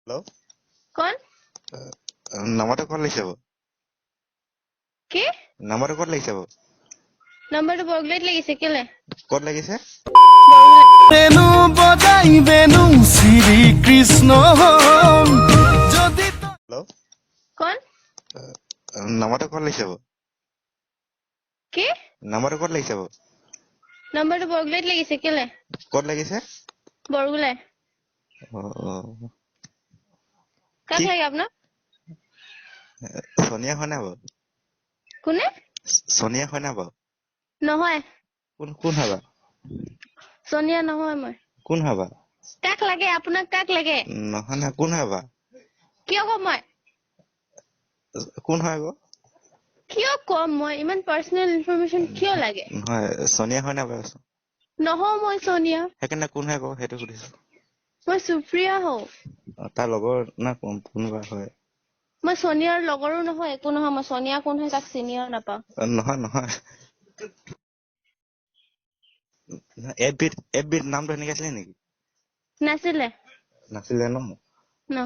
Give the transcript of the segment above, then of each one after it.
hello कौन number कौन लिखे वो के नंबर कौन लिखे वो नंबर तो बगलेट লাগিছে কেলে कौन लगी से বেনু বজাই বেনু শ্রী কৃষ্ণ যদি हेलो कौन नंबर कौन लिखे वो के नंबर कौन लिखे वो नंबर तो बगलेट লাগিছে কেলে कौन लगी से बरगुলাই কাক লাগে আপনার सोनिया है ना वो কোনে सोनिया है ना वो নহয় कौन कौन है वो सोनिया নহয় মই कौन है वो কাক লাগে আপোনাক কাক লাগে নহয় না कौन है वो কিয় কম মই कौन है वो কিয় কম মই ইমান পার্সোনাল ইনফরমেশন কিয় লাগে নহয় सोनिया है ना वो নহয় মই সোনিয়া সেইকাৰণে কোন হয় আকৌ সেইটো সুধিছো মই সুপ্ৰিয়া হও তাৰ লগৰ না কোনোবা হয় মই সোনিয়াৰ লগৰো নহয় একো নহয় মই সোনিয়া কোন হয় তাক চিনিও নাপাও নহয় নহয় এফবিৰ নামটো এনেকে আছিলে নেকি নাছিলে নাছিলে ন ন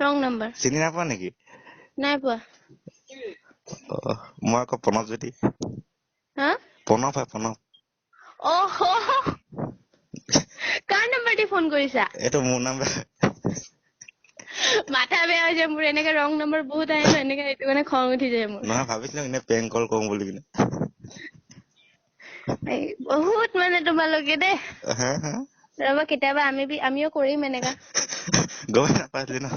ৰং নাম্বাৰ চিনি নাপোৱা নেকি নাই পোৱা মই আকৌ প্ৰণৱজ্যোতি হা প্ৰণৱ হয় প্ৰণৱ ओहो কাৰ নম্বৰ দি ফোন কৰিছা এইটো মোৰ নাম্বাৰ মাথা বেয়া হৈ যায় মোৰ এনেকে ৰং নম্বৰ বহুত আহে ন এনেকে এইটো মানে খং উঠি যায় মোৰ নহয় ভাবিছিলো এনে প্ৰেংক কল কৰো বুলি কিনে বহুত মানে তোমালোকে দে হা হা ৰবা কেতিয়াবা আমিও কৰিম এনেকা গম নাপাইছিলি ন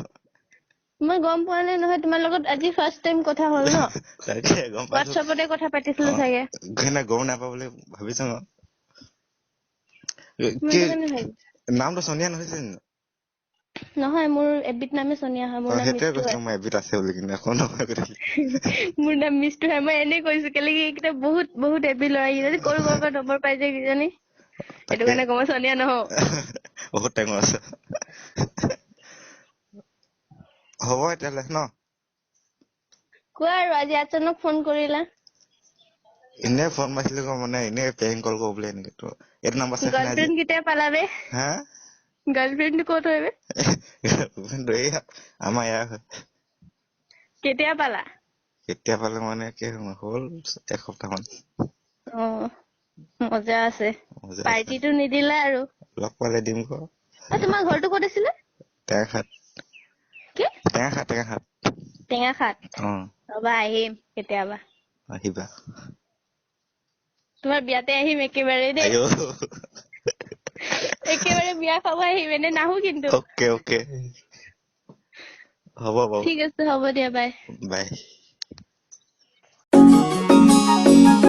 মই গম পোৱা নাই নহয় তোমাৰ লগত আজি ফাৰ্ষ্ট টাইম কথা হ'ল ন তাকে গম পাইছো হোৱাটছএপতে কথা পাতিছিলো চাগে ঘেনা গম নাপা বুলি ভাবিছো ন মই কি সেইটো কাৰণে ভাবিছো নামটো সোনিয়া নহৈছিল ন নহয় মোৰ এবিট নামে সোনিয়া হয় মোৰ নাম সেইটোৱে মিষ্টু কৈছিলো হয় মই এবিধ আছে বুলি কিনে আকৌ নহয় কৈছিলি মোৰ নাম মিষ্টু হয় মই এনে কৈছো কেলে কি এইকেইটা বহুত এবি ল'ৰা কিজানি ক'ৰ পৰা নম্বৰ পাই যায় কিজানি সেইটো তাকে কাৰণে কম সোনিয়া নহও বহুত টাইম আছে হ'ব এতিয়ালে ন কোৱা আৰু আজি আচানক ফোন কৰিলা এনে ফোন মাৰিছিলো মানে এনে প্ৰেংক কল কৰো বুলি এনেকে তো এইটো নাম্বাৰ আছে না আজি গাৰ্লফ্ৰেণ্ড কেতিয়া পালাবে হা গাৰ্লফ্ৰেণ্ড ক'ত হয় বে আমাৰ ইয়াৰ হয় কেতিয়া পালা কেতিয়া পালে মানে কি হ'ল এসপ্তাহ মান অ মজা আছে মজা আছে পাৰ্টিটো নিদিলা আৰু লগ পালে দিম ক তোমাৰ ঘৰটো ক'ত আছিলে টেঙাখাত কি টেঙাখাত টেঙাখাত অ ৰবা আহিম কেতিয়াবা আহিবা তোমাৰ বিয়াতে আহিম একেবাৰে দেই আইও একেবাৰে বিয়া খাব আহিম এনে নাহো কিন্তু ওকে হ'ব বাৰু ঠিক আছে হ'ব দিয়া বাই বাই